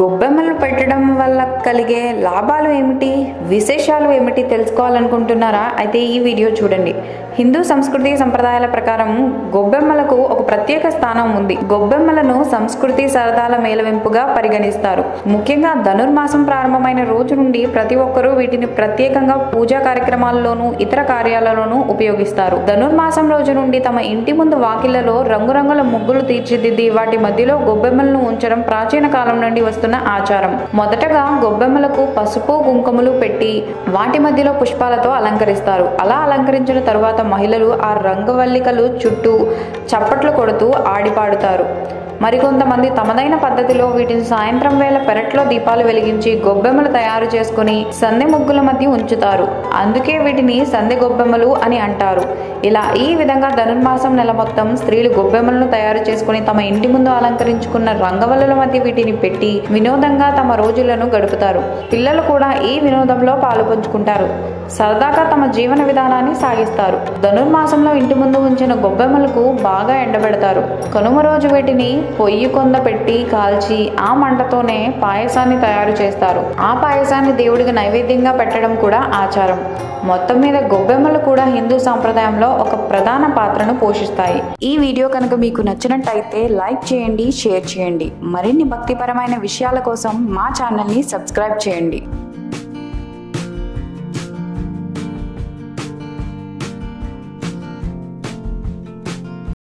గొబ్బెమ్మలు పెట్టడం వల్ల కలిగే లాభాలు ఏమిటి, విశేషాలు ఏమిటి తెలుసుకోవాలనుకుంటున్నారా? అయితే ఈ వీడియో చూడండి. హిందూ సంస్కృతి సంప్రదాయాల ప్రకారం గొబ్బెమ్మలకు ఒక ప్రత్యేక స్థానం ఉంది. గొబ్బెమ్మలను సంస్కృతి సరదాల మేళవింపుగా పరిగణిస్తారు. ముఖ్యంగా ధనుర్మాసం ప్రారంభమైన రోజు నుండి ప్రతి ఒక్కరూ వీటిని ప్రత్యేకంగా పూజా కార్యక్రమాల్లోనూ ఇతర కార్యాలలోనూ ఉపయోగిస్తారు. ధనుర్మాసం రోజు నుండి తమ ఇంటి ముందు వాకిళ్లలో రంగురంగుల ముగ్గులు తీర్చిదిద్ది వాటి మధ్యలో గొబ్బెమ్మలను ఉంచడం ప్రాచీన కాలం నుండి వస్తున్న ఆచారం. మొదటగా గొబ్బెమ్మలకు పసుపు కుంకుమలు పెట్టి వాటి మధ్యలో పుష్పాలతో అలంకరిస్తారు. అలా అలంకరించిన తరువాత మహిళలు ఆ రంగవల్లికలు చుట్టూ చప్పట్లు కొడుతూ ఆడిపాడుతారు. మరికొంతమంది తమదైన పద్ధతిలో వీటిని సాయంత్రం వేళ పెరట్లో దీపాలు వెలిగించి గొబ్బెమ్మలు తయారు చేసుకుని సందె ముగ్గుల మధ్య ఉంచుతారు. అందుకే వీటిని సందె గొబ్బెమ్మలు అని అంటారు. ఇలా ఈ విధంగా ధనుర్మాసం నెల మొత్తం స్త్రీలు గొబ్బెమ్మలను తయారు చేసుకుని తమ ఇంటి ముందు అలంకరించుకున్న రంగవల్లుల మధ్య వీటిని పెట్టి వినోదంగా తమ రోజులను గడుపుతారు. పిల్లలు కూడా ఈ వినోదంలో పాలు పంచుకుంటారు. సరదాగా తమ జీవన విధానాన్ని సాగిస్తారు. ధనుర్మాసంలో ఇంటి ముందు ఉంచిన గొబ్బెమ్మలకు బాగా ఎండబెడతారు. కనుమ రోజు వీటిని పొయ్యి కొంద పెట్టి కాల్చి ఆ మంటతోనే పాయసాన్ని తయారు చేస్తారు. ఆ పాయసాన్ని దేవుడికి నైవేద్యంగా పెట్టడం కూడా ఆచారం. మొత్తం మీద గొబ్బెమ్మలు కూడా హిందూ సాంప్రదాయంలో ఒక ప్రధాన పాత్రను పోషిస్తాయి. ఈ వీడియో కనుక మీకు నచ్చినట్టయితే లైక్ చేయండి, షేర్ చేయండి. మరిన్ని భక్తిపరమైన విషయాల కోసం మా ఛానల్ని సబ్స్క్రైబ్ చేయండి.